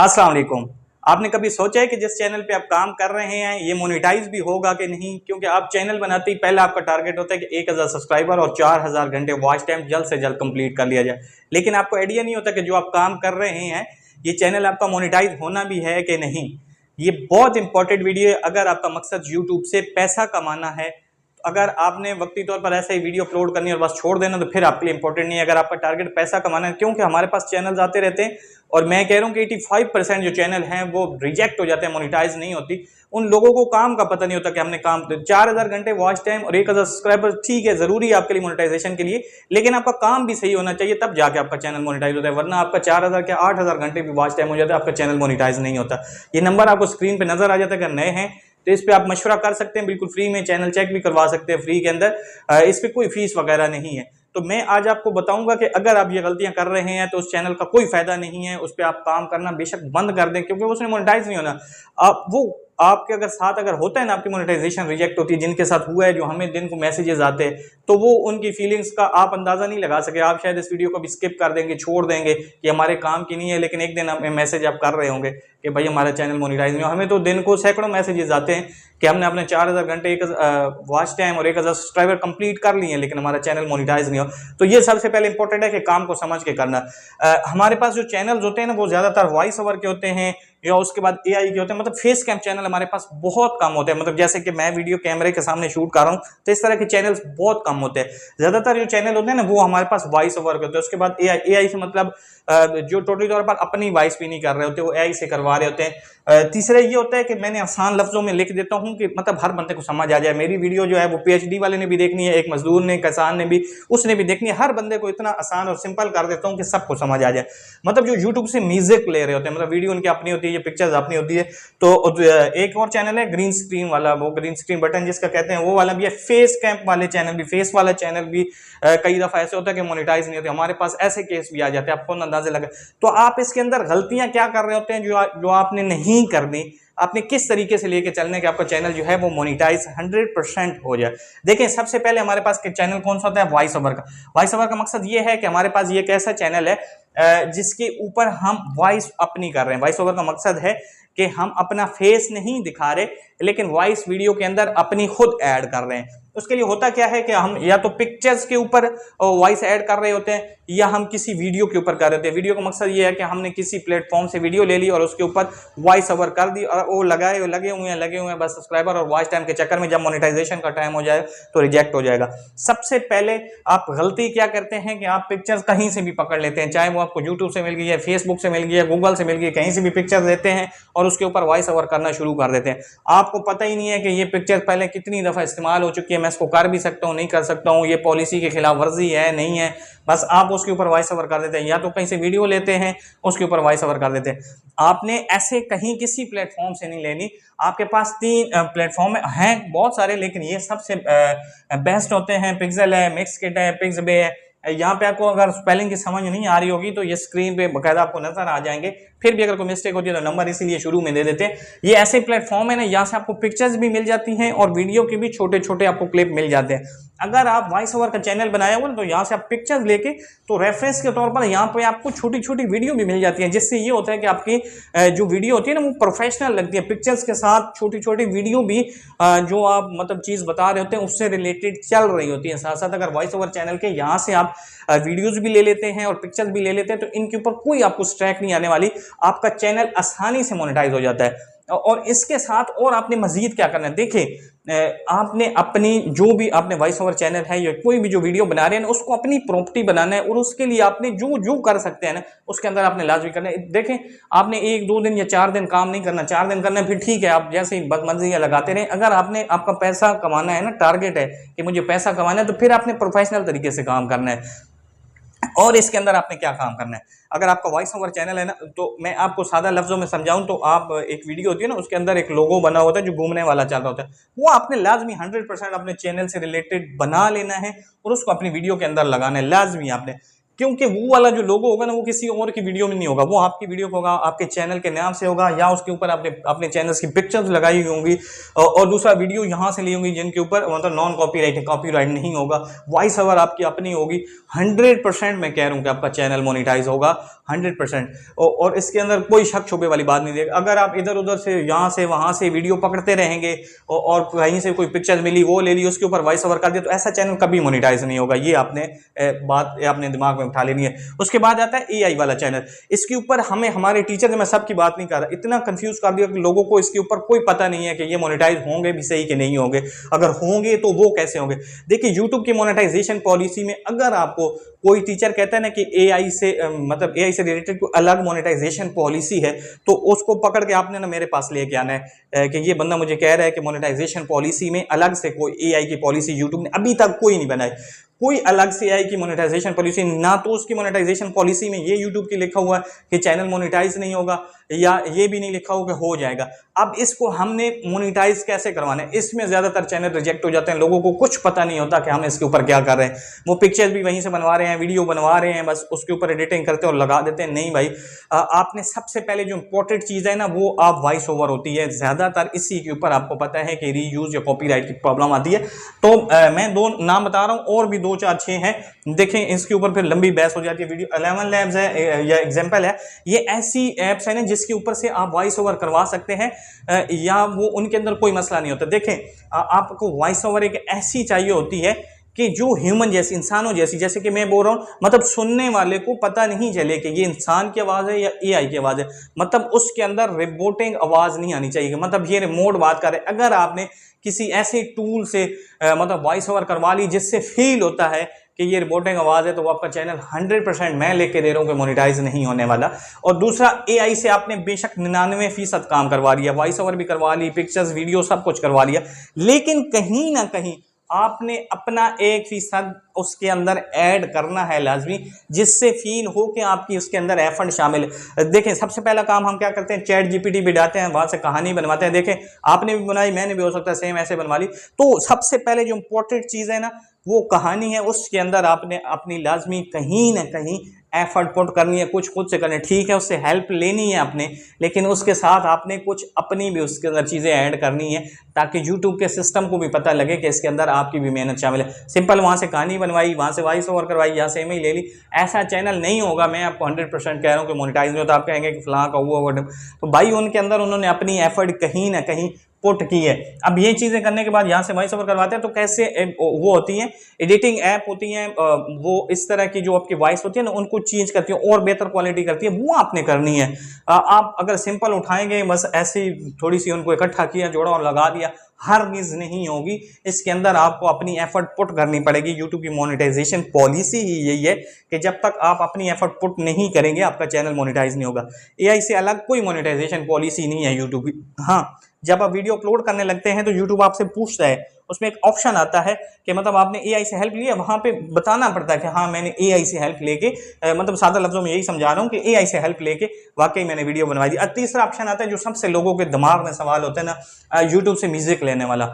अस्सलाम वालेकुम। आपने कभी सोचा है कि जिस चैनल पे आप काम कर रहे हैं ये मोनेटाइज भी होगा कि नहीं? क्योंकि आप चैनल बनाते ही पहले आपका टारगेट होता है कि 1000 सब्सक्राइबर और 4000 घंटे वॉच टाइम जल्द से जल्द कंप्लीट कर लिया जाए। लेकिन आपको आइडिया नहीं होता कि जो आप काम कर रहे हैं ये चैनल आपका मोनेटाइज होना भी है कि नहीं। ये बहुत इंपॉर्टेंट वीडियो है। अगर आपका मकसद यूट्यूब से पैसा कमाना है, अगर आपने वक्ती तौर पर ऐसा ही वीडियो अपलोड करनी है और बस छोड़ देना, तो फिर आपके लिए इंपॉर्टेंट नहीं है। अगर आपका टारगेट पैसा कमाना है, क्योंकि हमारे पास चैनल्स आते रहते हैं और मैं कह रहा हूँ कि 85% जो चैनल हैं वो रिजेक्ट हो जाते हैं, मोनेटाइज नहीं होती। उन लोगों को काम का पता नहीं होता कि हमने काम 4000 घंटे वॉच टाइम और 1000 सब्सक्राइबर ठीक है, जरूरी है आपके लिए मोनेटाइजेशन के लिए, लेकिन आपका काम भी सही होना चाहिए, तब जाके आपका चैनल मोनेटाइज होता है। वरना आपका 4000 के 8000 घंटे भी वॉच टाइम हो जाता है, आपका चैनल मोनेटाइज नहीं होता। ये नंबर आपको स्क्रीन पे नजर आ जाता है। अगर नए हैं तो इस पे आप मशवरा कर सकते हैं, बिल्कुल फ्री में चैनल चेक भी करवा सकते हैं फ्री के अंदर। इस पे कोई फीस वगैरह नहीं है। तो मैं आज आपको बताऊंगा कि अगर आप ये गलतियां कर रहे हैं तो उस चैनल का कोई फायदा नहीं है, उस पर आप काम करना बेशक बंद कर दें, क्योंकि उसने मोनेटाइज नहीं होना। आप वो आपके अगर साथ अगर होता है ना, आपकी मोनेटाइजेशन रिजेक्ट होती है, जिनके साथ हुआ है, जो हमें दिन को मैसेजेस आते हैं, तो वो उनकी फीलिंग्स का आप अंदाजा नहीं लगा सके। आप शायद इस वीडियो को भी स्किप कर देंगे, छोड़ देंगे कि हमारे काम की नहीं है, लेकिन एक दिन आप मैसेज आप कर रहे होंगे कि भाई हमारा चैनल मोनेटाइज नहीं हो। हमें तो दिन को सैकड़ों मैसेजेस आते हैं कि हमने अपने 4000 घंटे वॉच टाइम और 1000 सब्सक्राइबर कंप्लीट कर लिए हैं, लेकिन हमारा चैनल मोनेटाइज नहीं हो। तो ये सबसे पहले इंपॉर्टेंट है कि काम को समझ के करना। हमारे पास जो चैनल्स होते हैं ना, वो ज्यादातर वॉइस ओवर के होते हैं या उसके बाद एआई के होते हैं। मतलब फेस कैम चैनल हमारे पास बहुत कम होते हैं। मतलब जैसे कि मैं वीडियो कैमरे के सामने शूट कर रहा हूं, तो इस तरह के चैनल्स बहुत कम होते हैं। ज्यादातर जो चैनल होते हैं ना, वो हमारे पास वॉइस ओवर के होते हैं। उसके बाद एआई से मतलब जो टोटली तौर पर अपनी वॉइस भी नहीं कर रहे होते, वो एआई से करवा रहे होते हैं। तीसरा ये होता है कि मैंने आसान लफ्जों में लिख देता हूं कि मतलब हर बंदे को समझ आ जाए। मेरी वीडियो जो है वो पीएचडी वाले ने भी देखनी है, एक मजदूर ने, किसान ने भी, उसने भी देखनी है। हर बंदे को इतना आसान और सिंपल कर देता हूं कि सबको समझ आ जाए। मतलब जो यूट्यूब से म्यूजिक ले रहे होते हैं, मतलब वीडियो उनकी अपनी होती है, ये पिक्चर्स अपनी होती है। तो एक और चैनल है ग्रीन स्क्रीन वाला, वो ग्रीन स्क्रीन बटन जिसका कहते हैं, वो वाला भी है। फेस कैम वाले चैनल भी, फेस वाला चैनल भी कई दफा ऐसे होता है कि मोनेटाइज नहीं होते। हमारे पास ऐसे केस भी आ जाते हैं, आपको अंदाजा लगा। तो आप इसके अंदर गलतियां क्या कर रहे होते हैं जो आपने नहीं करनी, आपने किस तरीके से लेके चलने कि आपका चैनल जो है वो मोनेटाइज 100% हो जाए। देखिए, सबसे पहले हमारे पास चैनल कौन सा होता है? वॉइस ओवर का। वॉइस ओवर का मकसद ये है कि हमारे पास ये एक ऐसा चैनल है जिसके ऊपर हम वॉइस अपनी कर रहे हैं। वॉइस ओवर का मकसद है कि हम अपना फेस नहीं दिखा रहे, लेकिन वॉइस वीडियो के अंदर अपनी खुद ऐड कर रहे हैं। उसके लिए होता क्या है कि हम या तो पिक्चर्स के ऊपर वॉइस ऐड कर रहे होते हैं, या हम किसी वीडियो के ऊपर कर रहे होते हैं। वीडियो का मकसद ये है कि हमने किसी प्लेटफॉर्म से वीडियो ले ली और उसके ऊपर वॉइस ओवर कर दी, और वो लगे हुए हैं बस सब्सक्राइबर और वॉच टाइम के चक्कर में जब मोनेटाइजेशन का टाइम हो जाए तो रिजेक्ट हो जाएगा। सबसे पहले आप गलती क्या करते हैं कि आप पिक्चर्स कहीं से भी पकड़ लेते हैं, चाहे वो आपको यूट्यूब से मिल गई है, फेसबुक से मिल गई है, गूगल से मिल गई है, कहीं से भी पिक्चर्स लेते हैं और उसके ऊपर वॉइस ओवर करना शुरू कर देते हैं। आपको पता ही नहीं है कि ये पिक्चर पहले कितनी दफा इस्तेमाल हो चुकी है, मैं इसको कर भी सकता हूँ, नहीं कर सकता हूँ, ये पॉलिसी के खिलाफ वर्जी है, नहीं है। बस आप उसके ऊपर वॉइस ओवर कर देते हैं, या तो कहीं से वीडियो लेते हैं उसके ऊपर वॉइस ओवर कर देते हैं। आपने ऐसे कहीं किसी प्लेटफॉर्म से नहीं लेनी। आपके पास 3 प्लेटफॉर्म हैं, बहुत सारे, लेकिन ये सबसे बेस्ट होते हैं। पिक्सेल है, मिक्सकिट है, पिक्सबे है। यहाँ पे आपको अगर स्पेलिंग की समझ नहीं आ रही होगी तो ये स्क्रीन पे बकायदा आपको नजर आ जाएंगे। फिर भी अगर कोई मिस्टेक होती है तो नंबर इसीलिए शुरू में दे देते हैं। ये ऐसे प्लेटफॉर्म है ना, यहाँ से आपको पिक्चर्स भी मिल जाती हैं और वीडियो के भी छोटे छोटे आपको क्लिप मिल जाते हैं। अगर आप वॉइस ओवर का चैनल बनाया हुआ ना, तो यहाँ से आप पिक्चर्स लेके तो रेफरेंस के तौर पर यहाँ पे आपको छोटी छोटी वीडियो भी मिल जाती है, जिससे ये होता है कि आपकी जो वीडियो होती है ना वो प्रोफेशनल लगती है। पिक्चर्स के साथ छोटी छोटी वीडियो भी जो आप मतलब चीज बता रहे होते हैं उससे रिलेटेड चल रही होती है। साथ साथ अगर वॉइस ओवर चैनल के यहाँ से आप वीडियोज भी ले लेते हैं और पिक्चर्स भी ले लेते हैं, तो इनके ऊपर कोई आपको स्ट्राइक नहीं आने वाली, आपका चैनल आसानी से मोनेटाइज हो जाता है। और इसके साथ और आपने मजीद क्या करना है, देखिए, आपने अपनी जो भी आपने वॉइस ओवर चैनल है या कोई भी जो वीडियो बना रहे हैं ना, उसको अपनी प्रॉपर्टी बनाना है, और उसके लिए आपने जो जो कर सकते हैं ना उसके अंदर आपने लाजमी करना है। देखें, आपने 1-2 दिन या 4 दिन काम नहीं करना, 4 दिन करना है फिर ठीक है, आप जैसे ही बदमर्जी लगाते रहे। अगर आपने आपका पैसा कमाना है ना, टारगेट है कि मुझे पैसा कमाना है, तो फिर आपने प्रोफेशनल तरीके से काम करना है। और इसके अंदर आपने क्या काम करना है, अगर आपका वॉइस ओवर चैनल है ना, तो मैं आपको सादा लफ्जों में समझाऊं तो आप एक वीडियो होती है ना, उसके अंदर एक लोगो बना होता है जो घूमने वाला चल रहा होता है, वो आपने लाजमी 100% अपने चैनल से रिलेटेड बना लेना है और उसको अपनी वीडियो के अंदर लगाना है लाजमी आपने। क्योंकि वो वाला जो लोगो होगा ना वो किसी और की वीडियो में नहीं होगा, वो आपकी वीडियो होगा, आपके चैनल के नाम से होगा, या उसके ऊपर आपने अपने चैनल की पिक्चर्स लगाई होंगी और दूसरा वीडियो यहाँ से ली होंगी जिनके ऊपर मतलब नॉन कॉपीराइट है, कॉपीराइट नहीं होगा, वॉइस ओवर आपकी अपनी होगी। 100% मैं कह रहा हूँ कि आपका चैनल मोनेटाइज होगा 100%। और इसके अंदर कोई शक शुबे वाली बात नहीं देगा। अगर आप इधर उधर से यहाँ से वहाँ से वीडियो पकड़ते रहेंगे और कहीं से कोई पिक्चर मिली वो ले ली, उसके ऊपर वॉइस ओवर कर दिया, तो ऐसा चैनल कभी मोनेटाइज नहीं होगा। ये आपने बात अपने दिमाग में उठा लेनी है। उसके बाद आता है एआई वाला चैनल। इसके ऊपर हमें हमारे टीचर, मैं सबकी बात नहीं कर रहा, इतना कंफ्यूज कर दिया कि लोगों को इसके ऊपर कोई पता नहीं है कि ये मोनेटाइज होंगे भी सही कि नहीं होंगे, अगर होंगे तो वो कैसे होंगे। देखिए यूट्यूब की मोनेटाइजेशन पॉलिसी में अगर आपको कोई टीचर कहता है ना कि एआई से मतलब एआई से रिलेटेड कोई अलग मोनेटाइजेशन पॉलिसी है, तो उसको पकड़ के आपने ना मेरे पास लेके आना है कि ये बंदा मुझे कह रहा है कि मोनेटाइजेशन पॉलिसी में अलग से कोई एआई की पॉलिसी यूट्यूब ने अभी तक कोई नहीं बनाई। कोई अलग से एआई की मोनेटाइजेशन पॉलिसी ना, तो उसकी मोनेटाइजेशन पॉलिसी में ये यूट्यूब की लिखा हुआ है कि चैनल मोनेटाइज नहीं होगा, या ये भी नहीं लिखा होगा कि हो जाएगा। अब इसको हमने मोनेटाइज कैसे करवाना है, इसमें ज्यादातर चैनल रिजेक्ट हो जाते हैं। लोगों को कुछ पता नहीं होता कि हम इसके ऊपर क्या कर रहे हैं। वो पिक्चर्स भी वहीं से बनवा रहे हैं, वीडियो बनवा रहे हैं, बस उसके ऊपर एडिटिंग करते और लगा देते हैं। नहीं भाई, आपने सबसे पहले जो इंपॉर्टेंट चीज है ना वो आप वॉइस ओवर होती है, ज्यादातर इसी के ऊपर आपको पता है कि रीयूज या कॉपीराइट की प्रॉब्लम आती है। तो मैं दो नाम बता रहा हूँ और भी 2 4 6 हैं, देखें इसके ऊपर फिर लंबी बहस हो जाती है। वीडियो 11 लैब्स है या एग्जांपल है, ये ऐसी एप्स है ना जिसके ऊपर से आप वॉइस ओवर करवा सकते हैं या वो उनके अंदर कोई मसला नहीं होता। देखें आपको वॉइस ओवर एक ऐसी चाहिए होती है कि जो ह्यूमन जैसी, इंसानों जैसी, जैसे कि मैं बोल रहा हूं, मतलब सुनने वाले को पता नहीं चले कि ये इंसान की आवाज है या एआई की आवाज है। मतलब उसके अंदर रिबोटिंग आवाज नहीं आनी चाहिए, मतलब ये रिमोट बात कर रहे। अगर आपने किसी ऐसे टूल से मतलब वॉइस ओवर करवा ली जिससे फील होता है कि ये रिपोर्टिंग आवाज है, तो वो आपका चैनल 100% मैं लेके दे रहा हूं कि मोनेटाइज नहीं होने वाला। और दूसरा, एआई से आपने बेशक 99% काम करवा लिया, वॉइस ओवर भी करवा ली, पिक्चर्स वीडियो सब कुछ करवा लिया, लेकिन कहीं ना कहीं आपने अपना 1% उसके अंदर ऐड करना है लाजमी, जिससे फील हो कि आपकी उसके अंदर एफर्ट शामिल है। देखें सबसे पहला काम हम क्या करते हैं, चैट जीपीटी पे जाते हैं, वहां से कहानी बनवाते हैं। देखें आपने भी बनाई, मैंने भी हो सकता है सेम ऐसे बनवा ली। तो सबसे पहले जो इंपॉर्टेंट चीज है ना वो कहानी है, उसके अंदर आपने अपनी लाजमी कहीं ना कहीं एफर्ट पुट करनी है, कुछ खुद से करनी है। ठीक है उससे हेल्प लेनी है आपने, लेकिन उसके साथ आपने कुछ अपनी भी उसके अंदर चीज़ें ऐड करनी है, ताकि यूट्यूब के सिस्टम को भी पता लगे कि इसके अंदर आपकी भी मेहनत शामिल है। सिंपल वहाँ से कहानी बनवाई, वहाँ से वॉइस ओवर करवाई, यहाँ से ईमेल ले ली, ऐसा चैनल नहीं होगा। मैं आपको 100% कह रहा हूँ कि मोनेटाइज नहीं होता। आप कहेंगे कि फलां का वो, तो भाई उनके अंदर उन्होंने अपनी एफर्ट कहीं ना कहीं पुट की है। अब ये चीजें करने के बाद यहाँ से वॉइस ओवर करवाते हैं, तो कैसे वो होती हैं, एडिटिंग ऐप होती हैं, वो इस तरह की जो आपकी वॉइस होती है ना उनको चेंज करती है और बेहतर क्वालिटी करती है, वो आपने करनी है। आप अगर सिंपल उठाएंगे बस ऐसे थोड़ी सी उनको इकट्ठा किया, जोड़ा और लगा दिया, हरगिज़ नहीं होगी। इसके अंदर आपको अपनी एफर्ट पुट करनी पड़ेगी। यूट्यूब की मोनेटाइजेशन पॉलिसी ही यही है कि जब तक आप अपनी एफर्ट पुट नहीं करेंगे आपका चैनल मोनेटाइज नहीं होगा। एआई से अलग कोई मोनेटाइजेशन पॉलिसी नहीं है यूट्यूब की। हाँ, जब आप वीडियो अपलोड करने लगते हैं तो यूट्यूब आपसे पूछता है, उसमें एक ऑप्शन आता है कि मतलब आपने एआई से हेल्प लिया, वहां पे बताना पड़ता है कि हाँ मैंने एआई से हेल्प लेके, मतलब सादा लफ्जों में यही समझा रहा हूँ कि एआई से हेल्प लेके वाकई मैंने वीडियो बनवाई दी। तीसरा ऑप्शन आता है जो सबसे लोगों के दिमाग में सवाल होता है ना, यूट्यूब से म्यूजिक लेने वाला।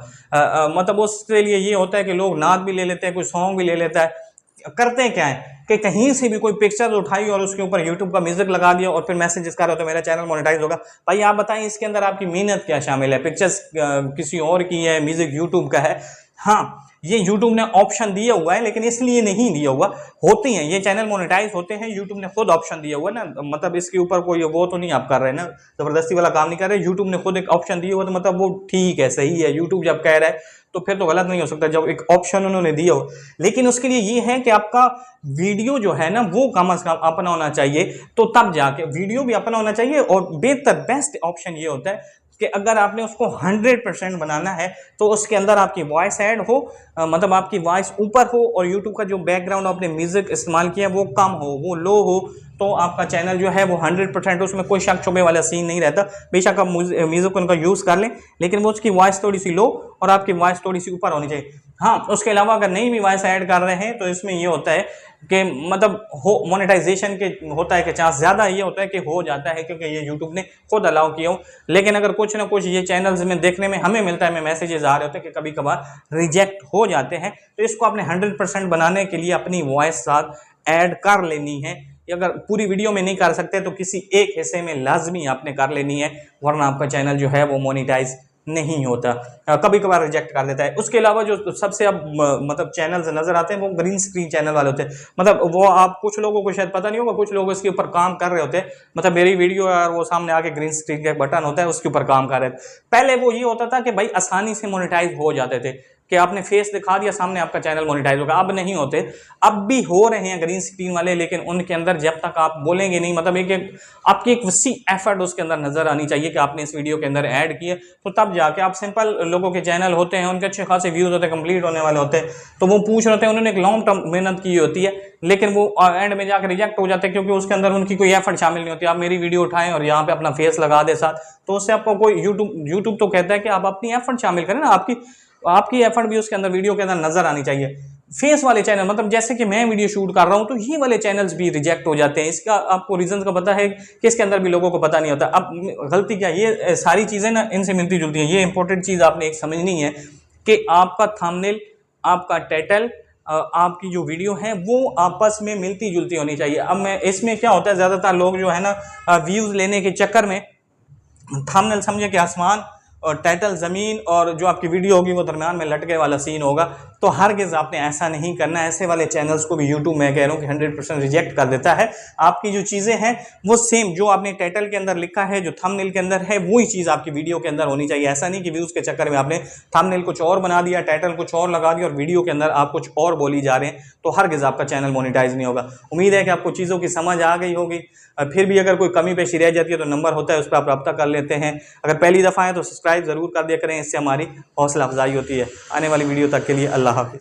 मतलब उसके लिए ये होता है कि लोग नात भी ले लेते हैं, कोई सॉन्ग भी ले लेता है। करते हैं क्या है कि कहीं से भी कोई पिक्चर उठाई और उसके ऊपर यूट्यूब का म्यूजिक लगा दिया और फिर मैसेजेस कर रहे हो तो मेरा चैनल मोनेटाइज होगा। भाई आप बताएं इसके अंदर आपकी मेहनत क्या शामिल है? पिक्चर्स किसी और की है, म्यूजिक यूट्यूब का है। हाँ, ये यूट्यूब ने ऑप्शन दिया हुआ है, लेकिन इसलिए नहीं दिया हुआ, होती हैं ये चैनल मोनेटाइज होते हैं, यूट्यूब ने खुद ऑप्शन दिया हुआ है ना। मतलब इसके ऊपर कोई वो तो नहीं आप कर रहे हैं ना, जबरदस्ती वाला काम नहीं कर रहे। यूट्यूब ने खुद एक ऑप्शन दिया हुआ, तो मतलब वो ठीक है, सही है। यूट्यूब जब कह रहा है तो फिर तो गलत नहीं हो सकता, जब एक ऑप्शन उन्होंने दिया हो। लेकिन उसके लिए ये है कि आपका वीडियो जो है ना वो कम से कम अपना होना चाहिए, तो तब जाके वीडियो भी अपना होना चाहिए। और बेहतर बेस्ट ऑप्शन ये होता है कि अगर आपने उसको 100% बनाना है तो उसके अंदर आपकी वॉइस ऐड हो, मतलब आपकी वॉइस ऊपर हो और यूट्यूब का जो बैकग्राउंड आपने म्यूजिक इस्तेमाल किया वो कम हो, वो लो हो, तो आपका चैनल जो है वो 100%, उसमें कोई शक शुबे वाला सीन नहीं रहता। बेशक आप म्यूजिक उनका यूज़ कर लें, लेकिन वो उसकी वॉइस थोड़ी सी लो और आपकी वॉइस थोड़ी सी ऊपर होनी चाहिए। हाँ, उसके अलावा अगर नहीं भी वॉइस ऐड कर रहे हैं तो इसमें ये होता है कि मतलब हो मोनेटाइजेशन के होता है कि चांस ज़्यादा ये होता है कि हो जाता है, क्योंकि ये यूट्यूब ने खुद अलाउ किया हो। लेकिन अगर कुछ ना कुछ ये चैनल्स में देखने में हमें मिलता है, हमें मैसेजेस आ रहे होते हैं कि कभी कभार रिजेक्ट हो जाते हैं, तो इसको आपने 100% बनाने के लिए अपनी वॉइस साथ ऐड कर लेनी है। अगर पूरी वीडियो में नहीं कर सकते तो किसी एक हिस्से में लाजमी आपने कर लेनी है, वरना आपका चैनल जो है वो मोनेटाइज नहीं होता, कभी कभार रिजेक्ट कर देता है। उसके अलावा जो सबसे अब मतलब चैनल्स नजर आते हैं वो ग्रीन स्क्रीन चैनल वाले होते हैं। मतलब वो आप कुछ लोगों को शायद पता नहीं होगा, कुछ लोग इसके ऊपर काम कर रहे होते हैं। मतलब मेरी वीडियो और वो सामने आके ग्रीन स्क्रीन का बटन होता है, उसके ऊपर काम कर रहे थे। पहले वो ये होता था कि भाई आसानी से मोनेटाइज हो जाते थे कि आपने फेस दिखा दिया सामने आपका चैनल मोनेटाइज होगा। अब नहीं होते, अब भी हो रहे हैं ग्रीन स्क्रीन वाले, लेकिन उनके अंदर जब तक आप बोलेंगे नहीं, मतलब आपकी एक वसी एफर्ट उसके अंदर नजर आनी चाहिए कि आपने इस वीडियो के अंदर ऐड किए, तो तब जाके आप सिंपल लोगों के चैनल होते हैं, उनके अच्छे खासे व्यूज होते हैं, कंप्लीट होने वाले होते हैं, तो वो पूछ रहे होते हैं, उन्होंने एक लॉन्ग टर्म मेहनत की होती है, लेकिन वो एंड में जाकर रिजेक्ट हो जाते हैं क्योंकि उसके अंदर उनकी कोई एफर्ट शामिल नहीं होती। आप मेरी वीडियो उठाएं और यहाँ पे अपना फेस लगा दे साथ, तो उससे आपको कोई यूट्यूब तो कहता है कि आप अपनी एफर्ट शामिल करें ना, आपकी एफर्ट भी उसके अंदर वीडियो के अंदर नजर आनी चाहिए। फेस वाले चैनल, मतलब जैसे कि मैं वीडियो शूट कर रहा हूं तो ये वाले चैनल्स भी रिजेक्ट हो जाते हैं। इसका आपको रीजन का पता है कि इसके अंदर भी लोगों को पता नहीं होता। अब गलती क्या, ये सारी चीजें ना इनसे मिलती जुलती हैं। ये इंपॉर्टेंट चीज आपने एक समझनी है कि आपका थंबनेल, आपका टाइटल, आपकी जो वीडियो है वो आपस में मिलती जुलती होनी चाहिए। अब मैं इसमें क्या होता है, ज्यादातर लोग जो है ना व्यूज लेने के चक्कर में थंबनेल समझे कि आसमान और टाइटल ज़मीन और जो आपकी वीडियो होगी वो दरम्यान में लटके वाला सीन होगा, तो हरगिज़ आपने ऐसा नहीं करना। ऐसे वाले चैनल्स को भी यूट्यूब मैं कह रहा हूँ कि 100% रिजेक्ट कर देता है। आपकी जो चीज़ें हैं वो सेम जो आपने टाइटल के अंदर लिखा है, जो थंबनेल के अंदर है, वही चीज़ आपकी वीडियो के अंदर होनी चाहिए। ऐसा नहीं कि व्यूज़ के चक्कर में आपने थंबनेल कुछ और बना दिया, टाइटल कुछ और लगा दिया और वीडियो के अंदर आप कुछ और बोली जा रहे हैं, तो हरगिज़ आपका चैनल मोनेटाइज नहीं होगा। उम्मीद है कि आपको चीज़ों की समझ आ गई होगी। फिर भी अगर कोई कमी पेशी रह जाती है तो नंबर होता है, उस पर आप रब्ता कर लेते हैं। अगर पहली दफ़ा है तो सब्सक्राइब ज़रूर कर दिया करें, इससे हमारी हौसला अफजाई होती है। आने वाली वीडियो तक के लिए अल्लाह हाफिज़।